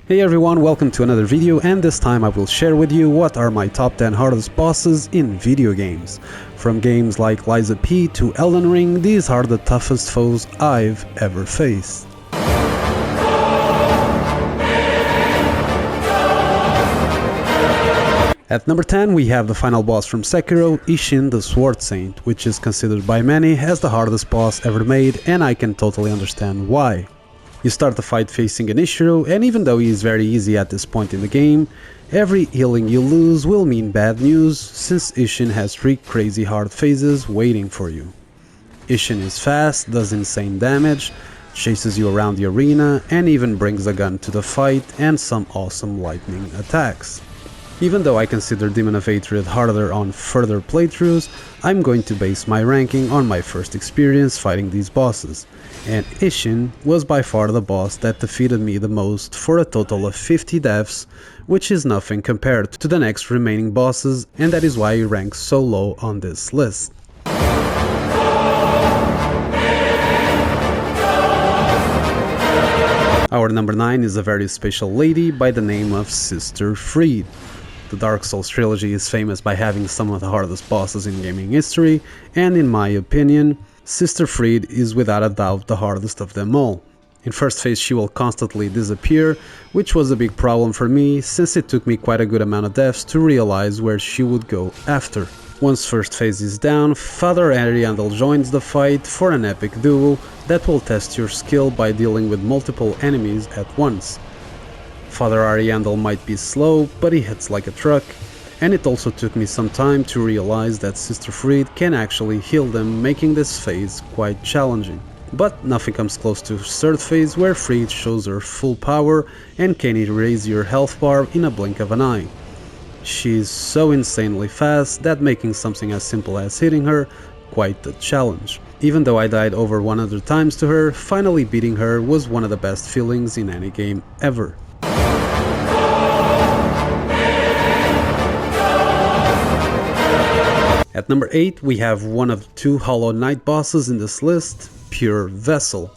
Hey everyone, welcome to another video, and this time I will share with you what are my top 10 hardest bosses in video games. From games like Liza P to Elden Ring, these are the toughest foes I've ever faced. At number 10 we have the final boss from Sekiro, Ishin the Sword Saint, which is considered by many as the hardest boss ever made, and I can totally understand why. You start the fight facing an Ishiro, and even though he is very easy at this point in the game, every healing you lose will mean bad news, since Ishin has 3 crazy hard phases waiting for you. Ishin is fast, does insane damage, chases you around the arena, and even brings a gun to the fight and some awesome lightning attacks. Even though I consider Demon of Hatred harder on further playthroughs, I'm going to base my ranking on my first experience fighting these bosses, and Ishin was by far the boss that defeated me the most for a total of 50 deaths, which is nothing compared to the next remaining bosses, and that is why he ranks so low on this list. Our number 9 is a very special lady by the name of Sister Fried. The Dark Souls trilogy is famous by having some of the hardest bosses in gaming history, and in my opinion, Sister Fried is without a doubt the hardest of them all. In first phase she will constantly disappear, which was a big problem for me since it took me quite a good amount of deaths to realize where she would go after. Once first phase is down, Father Ariandel joins the fight for an epic duel that will test your skill by dealing with multiple enemies at once. Father Ariandel might be slow, but he hits like a truck, and it also took me some time to realize that Sister Fried can actually heal them, making this phase quite challenging. But nothing comes close to third phase, where Fried shows her full power and can erase your health bar in a blink of an eye. She's so insanely fast that making something as simple as hitting her quite the challenge. Even though I died over 100 times to her, finally beating her was one of the best feelings in any game ever. At number 8 we have one of the 2 Hollow Knight bosses in this list, Pure Vessel.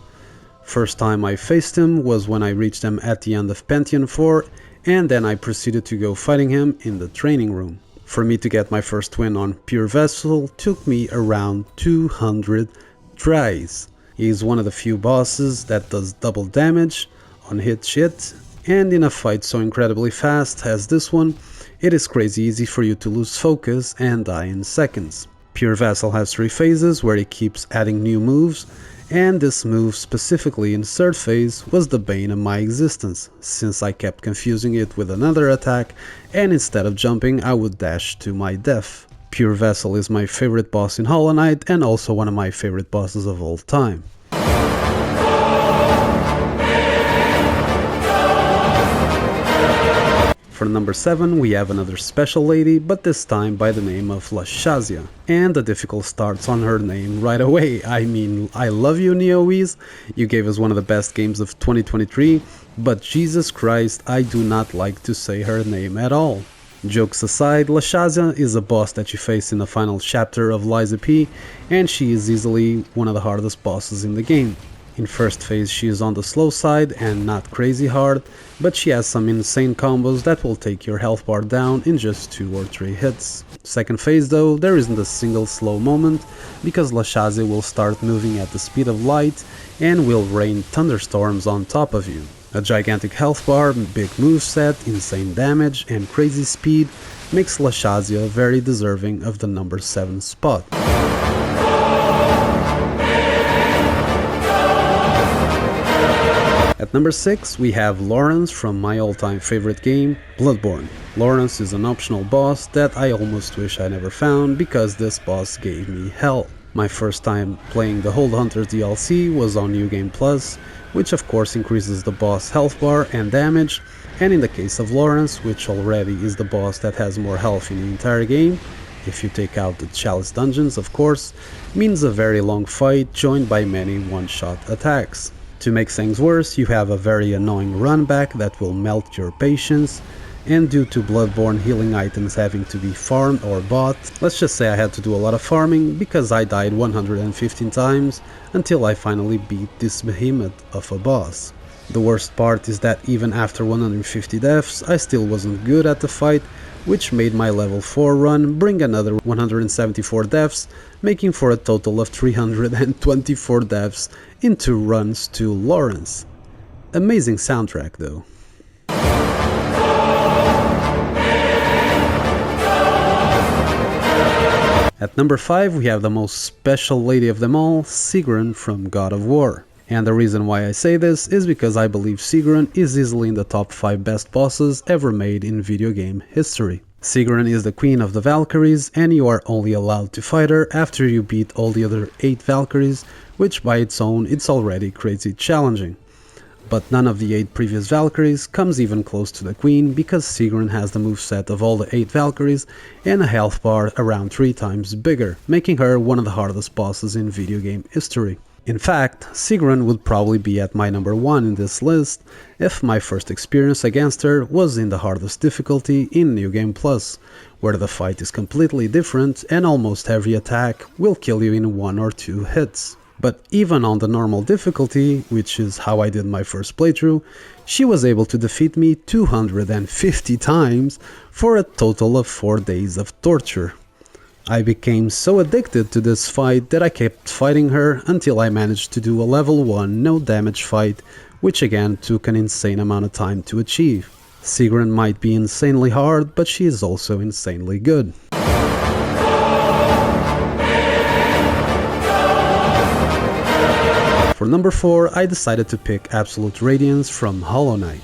First time I faced him was when I reached him at the end of Pantheon 4, and then I proceeded to go fighting him in the training room. For me to get my first win on Pure Vessel took me around 200 tries. He is one of the few bosses that does double damage on hit shit, and in a fight so incredibly fast as this one, it is crazy easy for you to lose focus and die in seconds. Pure Vessel has 3 phases where he keeps adding new moves, and this move specifically in third phase was the bane of my existence, since I kept confusing it with another attack, and instead of jumping I would dash to my death. Pure Vessel is my favorite boss in Hollow Knight, and also one of my favorite bosses of all time. For number 7 we have another special lady, but this time by the name of Lashazia, and the difficult starts on her name right away. I mean, I love you NeoWiz, you gave us one of the best games of 2023, but Jesus Christ, I do not like to say her name at all. Jokes aside, Lashazia is a boss that you face in the final chapter of Liza P, and she is easily one of the hardest bosses in the game. In first phase she is on the slow side and not crazy hard, but she has some insane combos that will take your health bar down in just 2 or 3 hits. Second phase though, there isn't a single slow moment, because Lashazia will start moving at the speed of light and will rain thunderstorms on top of you. A gigantic health bar, big moveset, insane damage and crazy speed makes Lashazia very deserving of the number 7 spot. At number 6 we have Lawrence from my all-time favorite game, Bloodborne. Lawrence is an optional boss that I almost wish I never found, because this boss gave me hell. My first time playing the Hold Hunters DLC was on New Game Plus, which of course increases the boss health bar and damage, and in the case of Lawrence, which already is the boss that has more health in the entire game, if you take out the Chalice dungeons of course, means a very long fight joined by many one-shot attacks. To make things worse, you have a very annoying run back that will melt your patience, and due to Bloodborne healing items having to be farmed or bought, let's just say I had to do a lot of farming because I died 115 times until I finally beat this behemoth of a boss. The worst part is that even after 150 deaths, I still wasn't good at the fight, which made my level 4 run bring another 174 deaths, making for a total of 324 deaths in 2 runs to Lawrence. Amazing soundtrack though. At number 5 we have the most special lady of them all, Sigrun from God of War. And the reason why I say this is because I believe Sigrun is easily in the top 5 best bosses ever made in video game history. Sigrun is the queen of the Valkyries, and you are only allowed to fight her after you beat all the other 8 Valkyries, which by its own it's already crazy challenging. But none of the 8 previous Valkyries comes even close to the queen, because Sigrun has the moveset of all the 8 Valkyries and a health bar around 3 times bigger, making her one of the hardest bosses in video game history. In fact, Sigrun would probably be at my number 1 in this list if my first experience against her was in the hardest difficulty in New Game Plus, where the fight is completely different and almost every attack will kill you in 1 or 2 hits. But even on the normal difficulty, which is how I did my first playthrough, she was able to defeat me 250 times for a total of 4 days of torture. I became so addicted to this fight that I kept fighting her until I managed to do a level 1 no damage fight, which again took an insane amount of time to achieve. Sigrun might be insanely hard, but she is also insanely good. For number 4, I decided to pick Absolute Radiance from Hollow Knight.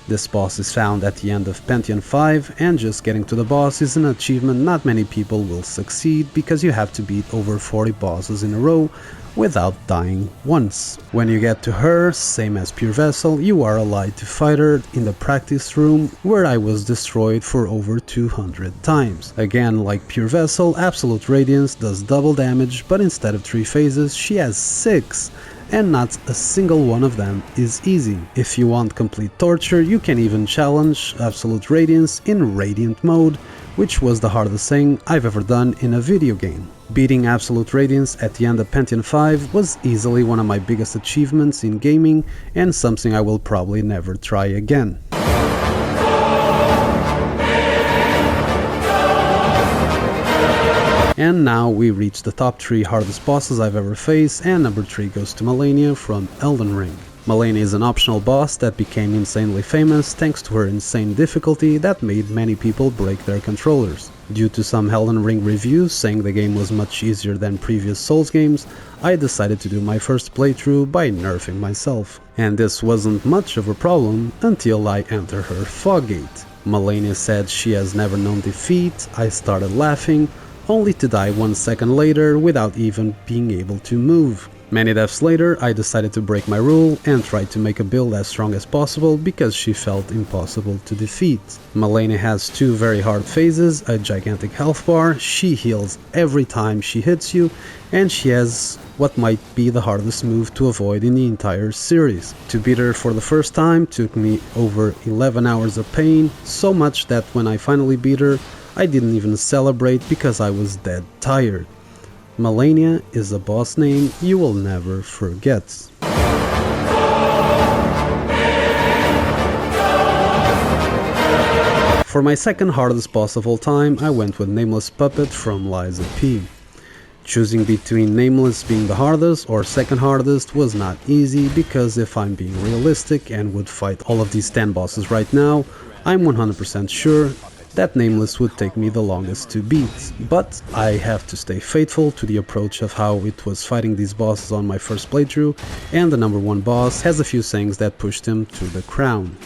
This boss is found at the end of Pantheon 5, and just getting to the boss is an achievement not many people will succeed, because you have to beat over 40 bosses in a row without dying once. When you get to her, same as Pure Vessel, you are allowed to fight her in the practice room, where I was destroyed for over 200 times. Again, like Pure Vessel, Absolute Radiance does double damage, but instead of 3 phases, she has 6. And not a single one of them is easy. If you want complete torture, you can even challenge Absolute Radiance in Radiant mode, which was the hardest thing I've ever done in a video game. Beating Absolute Radiance at the end of Pantheon 5 was easily one of my biggest achievements in gaming, and something I will probably never try again. And now we reach the top 3 hardest bosses I've ever faced, and number 3 goes to Malenia from Elden Ring. Malenia is an optional boss that became insanely famous thanks to her insane difficulty that made many people break their controllers. Due to some Elden Ring reviews saying the game was much easier than previous Souls games, I decided to do my first playthrough by nerfing myself. And this wasn't much of a problem until I entered her fog gate. Malenia said she has never known defeat. I started laughing, only to die 1 second later without even being able to move. Many deaths later, I decided to break my rule and tried to make a build as strong as possible because she felt impossible to defeat. Malenia has 2 very hard phases, a gigantic health bar, she heals every time she hits you, and she has what might be the hardest move to avoid in the entire series. To beat her for the first time took me over 11 hours of pain, so much that when I finally beat her, I didn't even celebrate because I was dead tired. Malenia is a boss name you will never forget. For my second hardest boss of all time, I went with Nameless Puppet from Lies of P. Choosing between Nameless being the hardest or second hardest was not easy, because if I'm being realistic and would fight all of these 10 bosses right now, I'm 100% sure that Nameless would take me the longest to beat, but I have to stay faithful to the approach of how it was fighting these bosses on my first playthrough, and the number 1 boss has a few things that pushed him to the crown.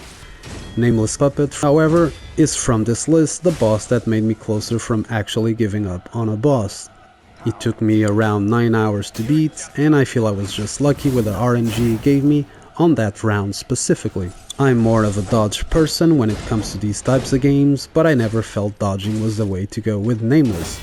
Nameless Puppet, however, is from this list the boss that made me closer from actually giving up on a boss. It took me around 9 hours to beat, and I feel I was just lucky with the RNG it gave me on that round specifically. I'm more of a dodge person when it comes to these types of games, but I never felt dodging was the way to go with Nameless.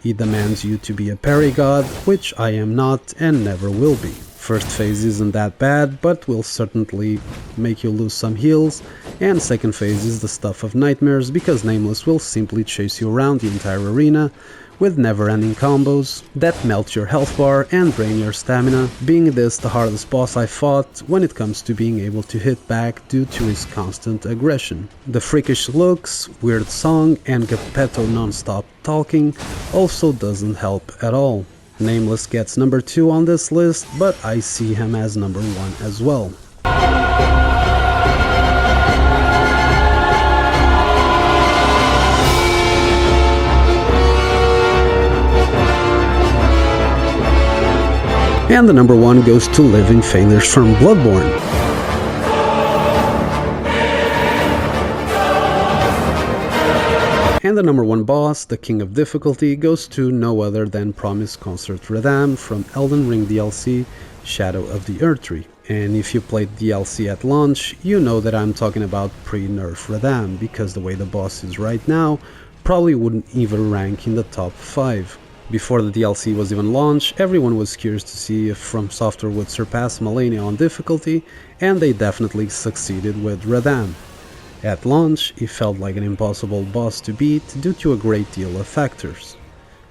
He demands you to be a parry god, which I am not and never will be. First phase isn't that bad, but will certainly make you lose some heals, and second phase is the stuff of nightmares, because Nameless will simply chase you around the entire arena with never-ending combos that melt your health bar and drain your stamina, being this the hardest boss I fought when it comes to being able to hit back due to his constant aggression. The freakish looks, weird song, and Geppetto non-stop talking also doesn't help at all. Nameless gets number 2 on this list, but I see him as number 1 as well. And the number 1 goes to Living Failures from Bloodborne. And the number 1 boss, the king of difficulty, goes to no other than Promised Concert Radam from Elden Ring DLC, Shadow of the Erdtree. And if you played DLC at launch, you know that I'm talking about pre-nerf Radam, because the way the boss is right now, probably wouldn't even rank in the top 5. Before the DLC was even launched, everyone was curious to see if From Software would surpass Malenia on difficulty, and they definitely succeeded with Radam. At launch, it felt like an impossible boss to beat due to a great deal of factors.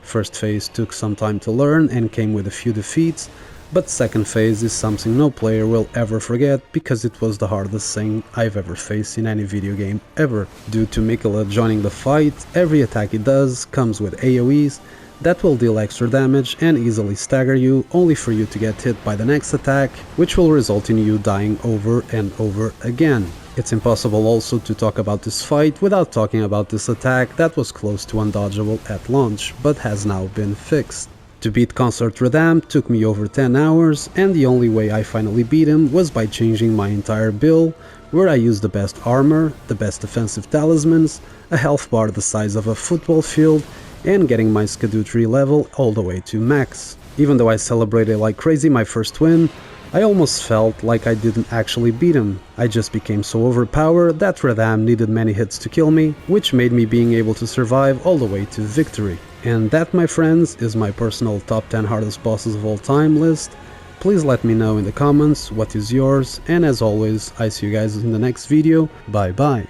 First phase took some time to learn and came with a few defeats, but second phase is something no player will ever forget because it was the hardest thing I've ever faced in any video game ever. Due to Miquella joining the fight, every attack he does comes with AoEs that will deal extra damage and easily stagger you, only for you to get hit by the next attack, which will result in you dying over and over again. It's impossible also to talk about this fight without talking about this attack that was close to undodgeable at launch, but has now been fixed. To beat Concert Radam took me over 10 hours, and the only way I finally beat him was by changing my entire build, where I used the best armor, the best defensive talismans, a health bar the size of a football field, and getting my Scadutree level all the way to max. Even though I celebrated like crazy my first win, I almost felt like I didn't actually beat him. I just became so overpowered that Radam needed many hits to kill me, which made me being able to survive all the way to victory. And that, my friends, is my personal top 10 hardest bosses of all time list. Please let me know in the comments what is yours, and as always, I see you guys in the next video. Bye bye.